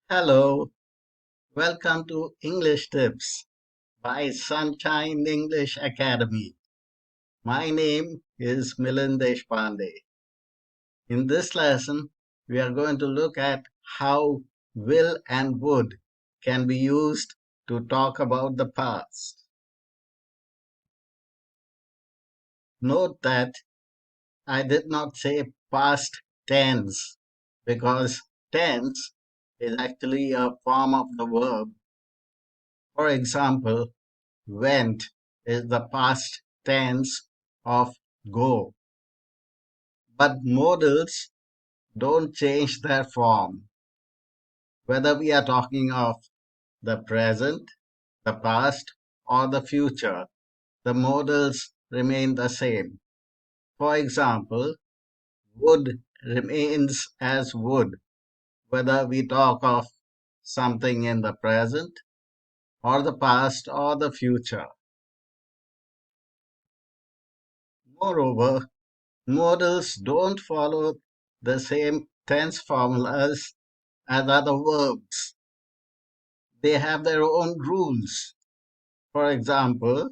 Hello, welcome to English Tips by Sunshine English Academy. My name is Milind Deshpande. In this lesson, we are going to look at how will and would can be used to talk about the past. Note that I did not say past tense because tense is actually a form of the verb. For example, went is the past tense of go, but modals don't change their form. Whether we are talking of the present, the past, or the future, the modals remain the same. For example, would remains as would, whether we talk of something in the present, or the past, or the future. Moreover, modals don't follow the same tense formulas as other verbs. They have their own rules. For example,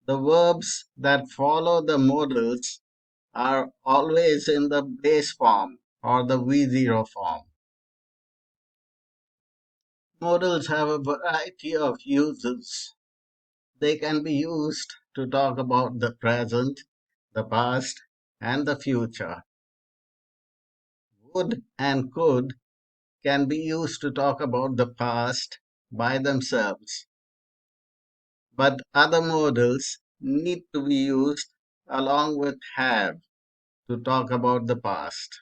the verbs that follow the modals are always in the base form or the V0 form. Modals have a variety of uses. They can be used to talk about the present, the past, and the future. Would and could can be used to talk about the past by themselves, but other modals need to be used along with have to talk about the past.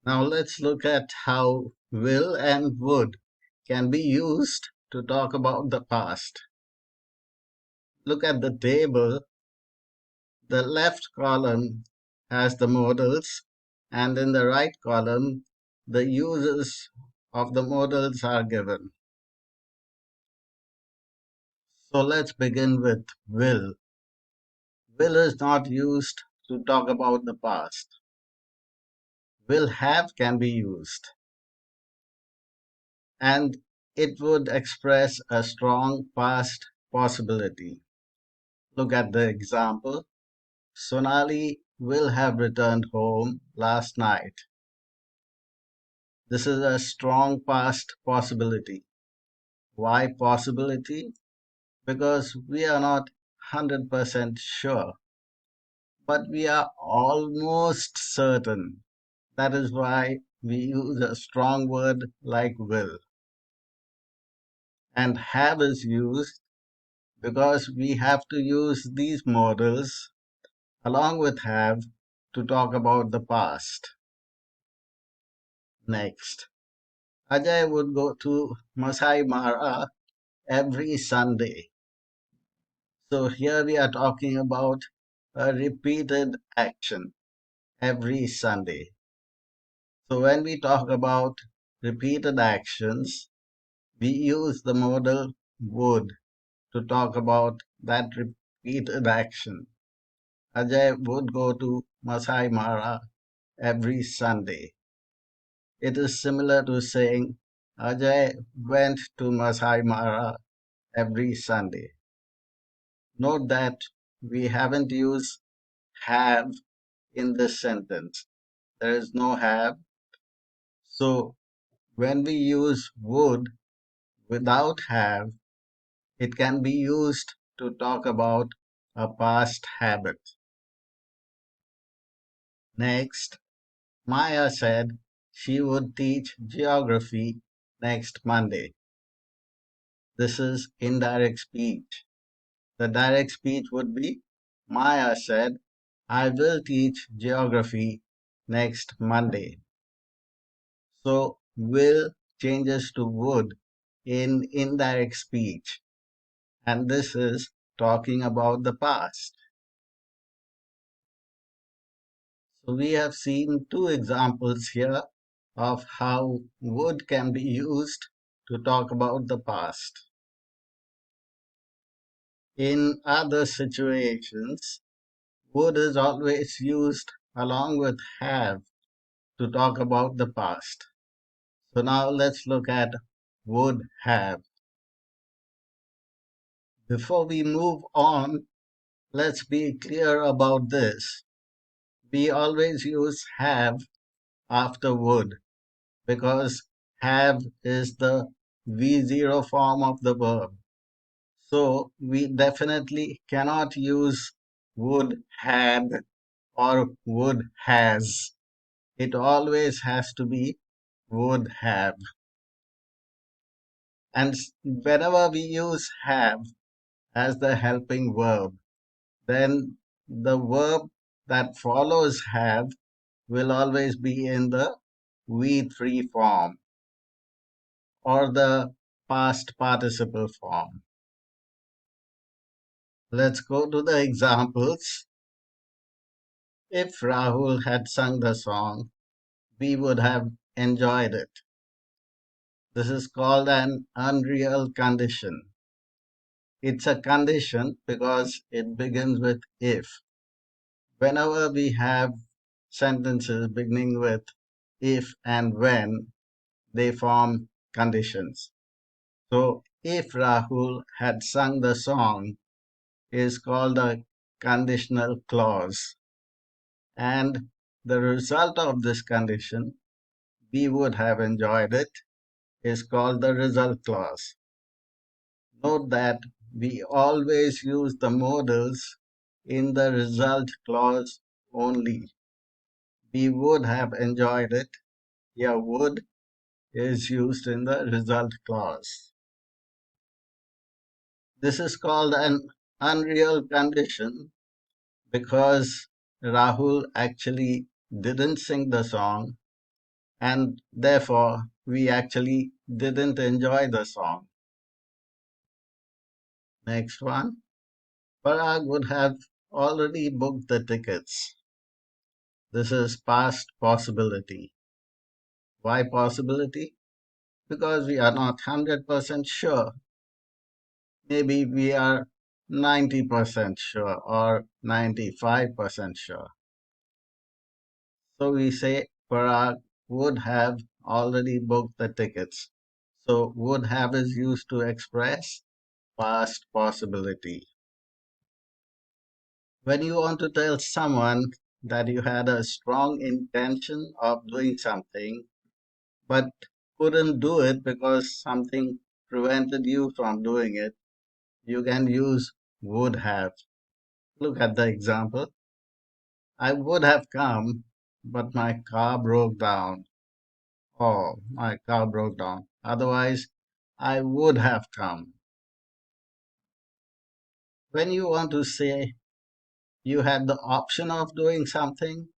Now let's look at how will and would can be used to talk about the past. Look at the table. The left column has the modals, and in the right column, the uses of the modals are given. So let's begin with will. Will is not used to talk about the past. Will have can be used, and it would express a strong past possibility. Look at the example. Sonali will have returned home last night. This is a strong past possibility. Why possibility? Because we are not 100% sure, but we are almost certain. That is why we use a strong word like will. And have is used because we have to use these modals along with have to talk about the past. Next, Ajay would go to Masai Mara every Sunday. So here we are talking about a repeated action every Sunday. So when we talk about repeated actions, we use the modal would to talk about that repeated action. Ajay would go to Masai Mara every Sunday. It is similar to saying Ajay went to Masai Mara every Sunday. Note that we haven't used have in this sentence. There is no have. So when we use would without have, it can be used to talk about a past habit. Next, Maya said she would teach geography next Monday. This is indirect speech. The direct speech would be Maya said, I will teach geography next Monday. So will changes to would in indirect speech, and this is talking about the past. So we have seen two examples here of how would can be used to talk about the past. In other situations, would is always used along with have to talk about the past. So now let's look at would have. Before we move on, let's be clear about this. We always use have after would because have is the V0 form of the verb. So we definitely cannot use would had or would has. It always has to be would have. And whenever we use have as the helping verb, then the verb that follows have will always be in the V3 form or the past participle form. Let's go to the examples. If Rahul had sung the song, we would have enjoyed it. This is called an unreal condition. It's a condition because it begins with if. Whenever we have sentences beginning with if and when, they form conditions. So, if Rahul had sung the song is called a conditional clause. And the result of this condition, we would have enjoyed it, is called the result clause. Note that we always use the modals in the result clause only. We would have enjoyed it. Here, would is used in the result clause. This is called an unreal condition because Rahul actually didn't sing the song and therefore we actually didn't enjoy the song. Next one. Parag would have already booked the tickets. This is past possibility. Why possibility? Because we are not 100% sure. Maybe we are 90% sure or 95% sure. So we say Parag would have already booked the tickets. So would have is used to express past possibility. When you want to tell someone that you had a strong intention of doing something but couldn't do it because something prevented you from doing it, you can use would have. Look at the example. I would have come, but my car broke down. Oh, my car broke down. Otherwise, I would have come. When you want to say you had the option of doing something,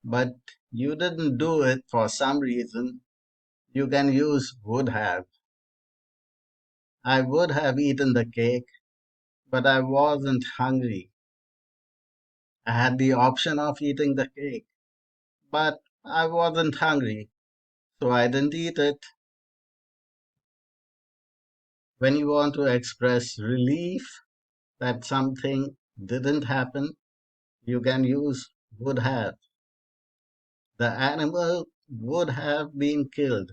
but you didn't do it for some reason, you can use would have. I would have eaten the cake, but I wasn't hungry. I had the option of eating the cake, but I wasn't hungry, so I didn't eat it. When you want to express relief that something didn't happen, you can use would have. The animal would have been killed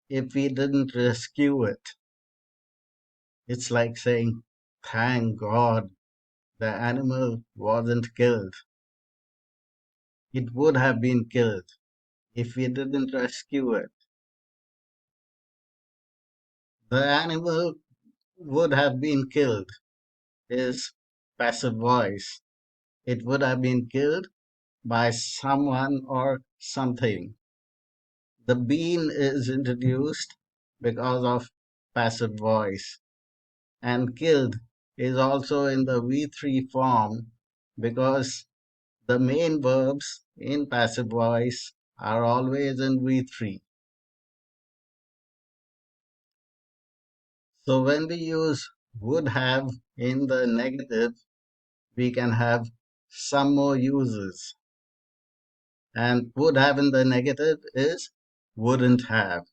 if we didn't rescue it. It's like saying, thank God the animal wasn't killed. It would have been killed if we didn't rescue it. The animal would have been killed is passive voice. It would have been killed by someone or something. The bean is introduced because of passive voice, and killed is also in the V3 form because the main verbs in passive voice are always in V3. So when we use would have in the negative, we can have some more uses. And would have in the negative is wouldn't have.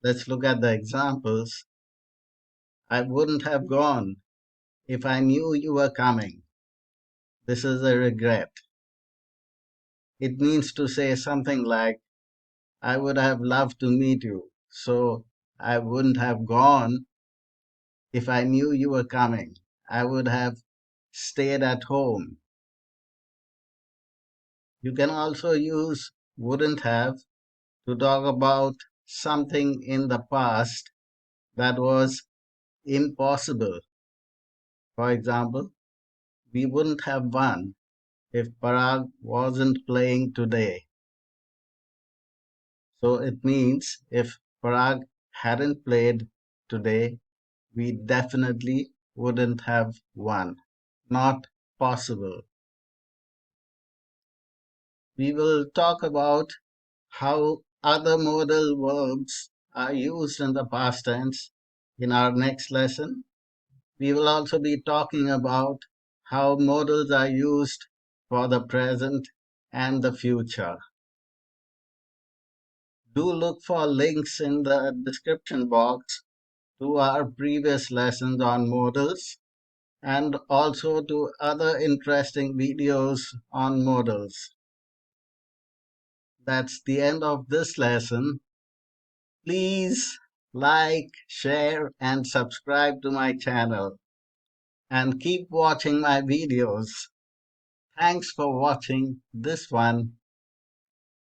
Let's look at the examples. I wouldn't have gone if I knew you were coming. This is a regret. It means to say something like, I would have loved to meet you, so I wouldn't have gone if I knew you were coming. I would have stayed at home. You can also use wouldn't have to talk about something in the past that was impossible. For example, we wouldn't have won if Parag wasn't playing today. So it means if Parag hadn't played today, we definitely wouldn't have won. Not possible. We will talk about how other modal verbs are used in the past tense in our next lesson. We will also be talking about how modals are used for the present and the future. Do look for links in the description box to our previous lessons on modals and also to other interesting videos on modals. That's the end of this lesson. Please like, share, and subscribe to my channel and keep watching my videos. Thanks for watching this one.